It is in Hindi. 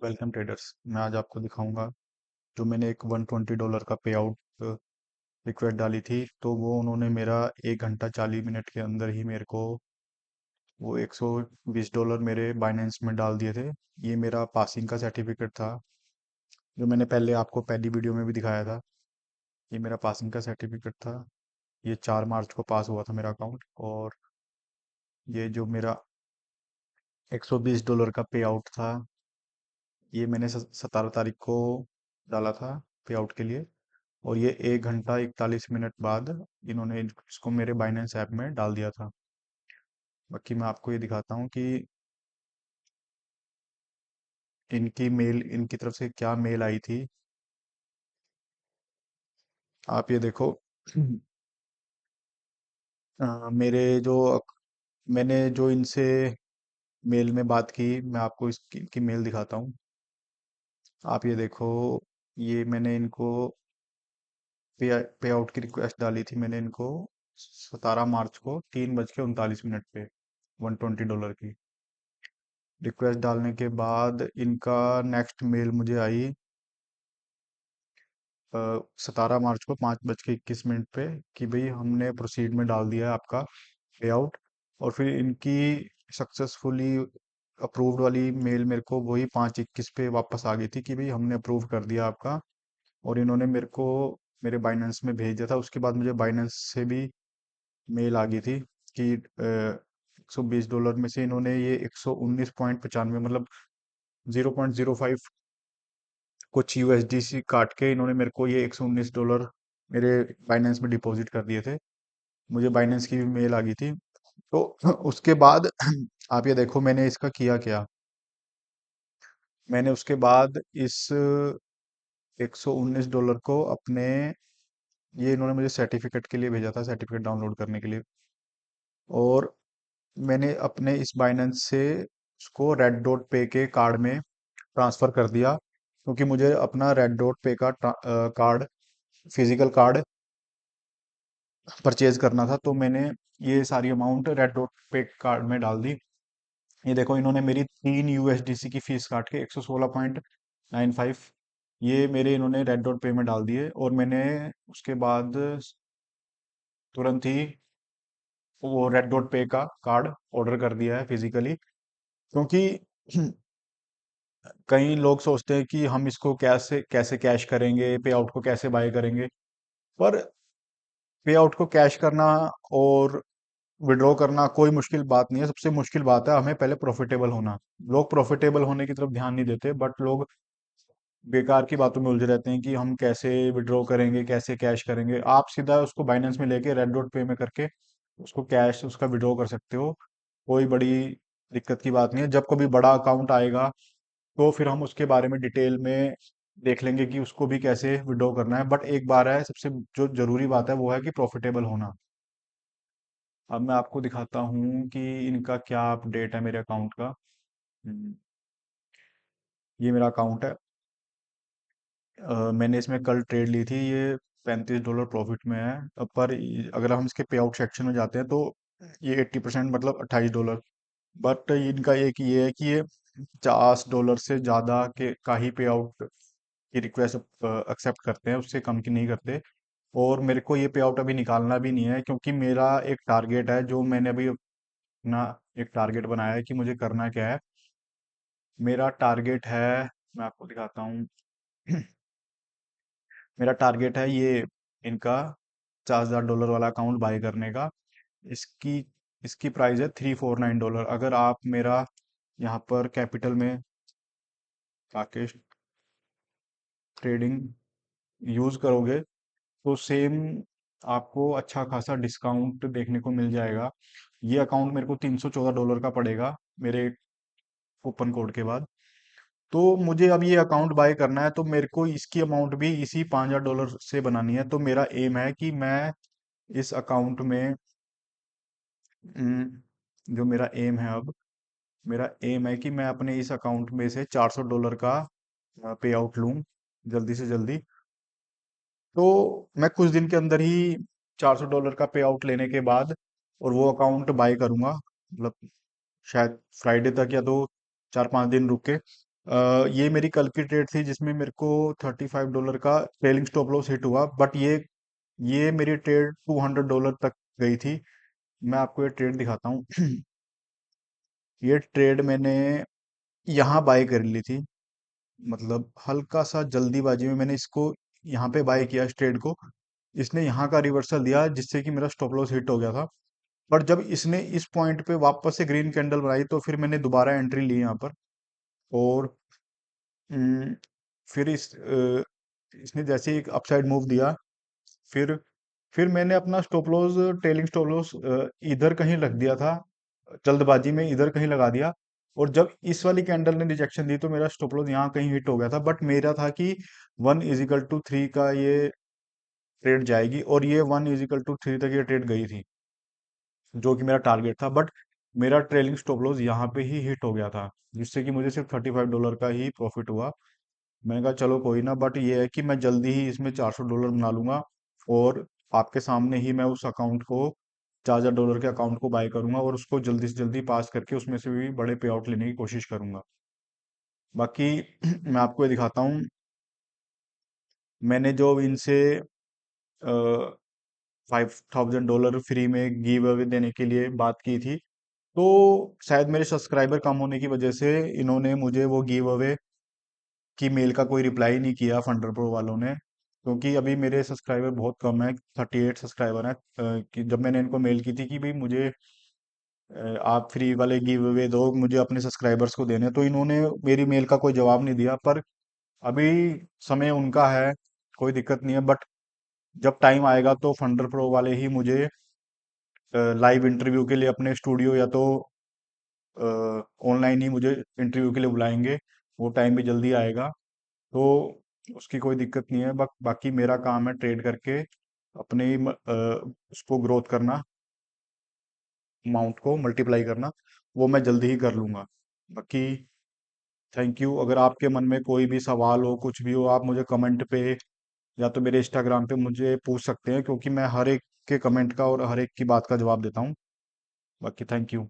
Welcome traders. मैं आज आपको दिखाऊंगा जो मैंने एक $120 का पे आउट रिक्वेस्ट डाली थी, तो वो उन्होंने मेरा 1 घंटा 40 मिनट के अंदर ही मेरे को वो $120 मेरे बाइनेंस में डाल दिए थे। ये मेरा पासिंग का सर्टिफिकेट था, जो मैंने पहले आपको पहली वीडियो में भी दिखाया था। ये मेरा पासिंग का सर्टिफिकेट था। ये 4 मार्च को पास हुआ था मेरा अकाउंट। और ये जो मेरा $120 का पे आउट था, ये मैंने 17 तारीख को डाला था पे आउट के लिए। और ये 1 घंटा 41 मिनट बाद इन्होंने इसको मेरे बाइनेंस ऐप में डाल दिया था। बाकी मैं आपको ये दिखाता हूँ कि इनकी तरफ से क्या मेल आई थी। आप ये देखो। मेरे जो मैंने जो इनसे मेल में बात की, मैं आपको इनकी मेल दिखाता हूँ। आप ये देखो। ये मैंने इनको पे आउट की रिक्वेस्ट डाली थी, मैंने इनको 17 मार्च को 3:39 पे $120 की रिक्वेस्ट डालने के बाद इनका नेक्स्ट मेल मुझे आई 17 मार्च को 5:21 पे कि भाई हमने प्रोसीड में डाल दिया है आपका पे आउट। और फिर इनकी सक्सेसफुली अप्रूव्ड वाली मेल मेरे को वही 5:21 पे वापस आ गई थी कि भाई हमने अप्रूव कर दिया आपका। और इन्होंने मेरे को मेरे बाइनेंस में भेज दिया था। उसके बाद मुझे बाइनेंस से भी मेल आ गई थी कि $120 में से इन्होंने ये 119.95 मतलब 0.05 कुछ यूएसडीसी काट के इन्होंने मेरे को ये $119 मेरे बाइनेंस में डिपॉजिट कर दिए थे। मुझे बाइनेंस की भी मेल आ गई थी। तो उसके बाद आप ये देखो मैंने इसका किया क्या। मैंने उसके बाद इस $119 को अपने, ये इन्होंने मुझे सर्टिफिकेट के लिए भेजा था, सर्टिफिकेट डाउनलोड करने के लिए। और मैंने अपने इस बाइनेंस से उसको रेड डॉट पे के कार्ड में ट्रांसफर कर दिया, क्योंकि मुझे अपना रेड डॉट पे का कार्ड, फिजिकल कार्ड परचेज करना था। तो मैंने ये सारी अमाउंट रेड डॉट पे कार्ड में डाल दी। ये देखो इन्होंने मेरी 3 यूएसडीसी की फीस काट के 116.95 ये मेरे इन्होंने रेड डॉट पे में डाल दिए। और मैंने उसके बाद तुरंत ही वो रेड डॉट पे का कार्ड ऑर्डर कर दिया है फिजिकली, क्योंकि कई लोग सोचते हैं कि हम इसको कैसे कैसे कैश करेंगे, पे आउट को कैसे बाय करेंगे। पर पे आउट को कैश करना और विड्रॉ करना कोई मुश्किल बात नहीं है। सबसे मुश्किल बात है हमें पहले प्रॉफिटेबल होना। लोग प्रॉफिटेबल होने की तरफ ध्यान नहीं देते, बट लोग बेकार की बातों में उलझे रहते हैं कि हम कैसे विड्रॉ करेंगे, कैसे कैश करेंगे। आप सीधा उसको बाइनेंस में लेके रेड डॉट पे में करके उसको कैश उसका विड्रॉ कर सकते हो। कोई बड़ी दिक्कत की बात नहीं है। जब कभी बड़ा अकाउंट आएगा तो फिर हम उसके बारे में डिटेल में देख लेंगे कि उसको भी कैसे विड्रॉ करना है। बट एक बार है, सबसे जो जरूरी बात है वो है कि प्रॉफिटेबल होना। अब मैं आपको दिखाता हूँ कि इनका क्या अपडेट है मेरे अकाउंट का। हम्म, ये मेरा अकाउंट है। मैंने इसमें कल ट्रेड ली थी। ये $35 प्रॉफिट में है। पर अगर हम इसके पे आउट सेक्शन में जाते हैं तो ये 80% मतलब $28। बट इनका एक ये है कि ये $50 से ज़्यादा के का ही पे आउट की रिक्वेस्ट एक्सेप्ट करते हैं, उससे कम की नहीं करते। और मेरे को ये पे आउट अभी निकालना भी नहीं है, क्योंकि मेरा एक टारगेट है जो मैंने अभी अपना एक टारगेट बनाया है कि मुझे करना क्या है। मेरा टारगेट है, मैं आपको दिखाता हूँ। मेरा टारगेट है ये इनका $50,000 वाला अकाउंट बाय करने का। इसकी इसकी प्राइस है $349। अगर आप मेरा यहाँ पर कैपिटल में राकेश ट्रेडिंग यूज करोगे तो सेम आपको अच्छा खासा डिस्काउंट देखने को मिल जाएगा। ये अकाउंट मेरे को $314 का पड़ेगा मेरे कूपन कोड के बाद। तो मुझे अब ये अकाउंट बाय करना है, तो मेरे को इसकी अमाउंट भी इसी $5,000 से बनानी है। तो मेरा एम है कि मैं इस अकाउंट में जो मेरा एम है अब, मेरा एम है कि मैं अपने इस अकाउंट में से $400 का पे आउट लूं जल्दी से जल्दी। तो मैं कुछ दिन के अंदर ही $400 का पे आउट लेने के बाद और वो अकाउंट बाय करूंगा, मतलब शायद फ्राइडे तक या तो 4-5 दिन रुक के। ये मेरी कल की ट्रेड थी जिसमें मेरे को $35 का ट्रेलिंग स्टॉप लॉस हिट हुआ, बट ये मेरी ट्रेड $200 तक गई थी। मैं आपको ये ट्रेड दिखाता हूँ। ये ट्रेड मैंने यहाँ बाय कर ली थी, मतलब हल्का सा जल्दीबाजी में मैंने इसको यहाँ पे बाय किया इस ट्रेड को। इसने यहाँ का रिवर्सल दिया जिससे कि मेरा स्टॉप लॉस हिट हो गया था। पर जब इसने इस पॉइंट पे वापस से ग्रीन कैंडल बनाई तो फिर मैंने दोबारा एंट्री ली यहाँ पर। और अम, फिर इसने जैसे ही एक अपसाइड मूव दिया, फिर फिर मैंने अपना stop loss, trailing stop loss इधर कहीं रख दिया था, जल्दबाजी में इधर कहीं लगा दिया। और जब इस वाली कैंडल ने रिजेक्शन दी तो मेरा स्टॉप लॉस यहाँ कहीं हिट हो गया था, बट मेरा था कि 1 = 3 का ये ट्रेड जाएगी, और ये 1 = 3 तक ये ट्रेड गई थी, जो कि मेरा टारगेट था। बट मेरा ट्रेलिंग स्टॉप लॉस यहाँ पे ही हिट हो गया था, जिससे कि मुझे सिर्फ $35 का ही प्रॉफिट हुआ। मैंने कहा चलो कोई ना, बट ये है कि मैं जल्दी ही इसमें $400 बना लूंगा, और आपके सामने ही मैं उस अकाउंट को, $4,000 के अकाउंट को बाय करूंगा, और उसको जल्दी से जल्दी पास करके उसमें से भी बड़े पे आउट लेने की कोशिश करूंगा। बाकी मैं आपको ये दिखाता हूँ, मैंने जो इनसे $5,000 फ्री में गिव अवे देने के लिए बात की थी, तो शायद मेरे सब्सक्राइबर कम होने की वजह से इन्होंने मुझे वो गिव अवे की मेल का कोई रिप्लाई नहीं किया, फंडर प्रो वालों ने। क्योंकि अभी मेरे सब्सक्राइबर बहुत कम है, 38 सब्सक्राइबर हैं। कि जब मैंने इनको मेल की थी कि भाई मुझे आप फ्री वाले गिव अवे दो, मुझे अपने सब्सक्राइबर्स को देने हैं, तो इन्होंने मेरी मेल का कोई जवाब नहीं दिया। पर अभी समय उनका है, कोई दिक्कत नहीं है, बट जब टाइम आएगा तो फंडर प्रो वाले ही मुझे लाइव इंटरव्यू के लिए अपने स्टूडियो या तो ऑनलाइन ही मुझे इंटरव्यू के लिए बुलाएंगे। वो टाइम भी जल्दी आएगा, तो उसकी कोई दिक्कत नहीं है। बाकी मेरा काम है ट्रेड करके अपने उसको ग्रोथ करना, अमाउंट को मल्टीप्लाई करना, वो मैं जल्दी ही कर लूंगा। बाकी थैंक यू। अगर आपके मन में कोई भी सवाल हो, कुछ भी हो, आप मुझे कमेंट पे या तो मेरे इंस्टाग्राम पे मुझे पूछ सकते हैं, क्योंकि मैं हर एक के कमेंट का और हर एक की बात का जवाब देता हूँ। बाकी थैंक यू।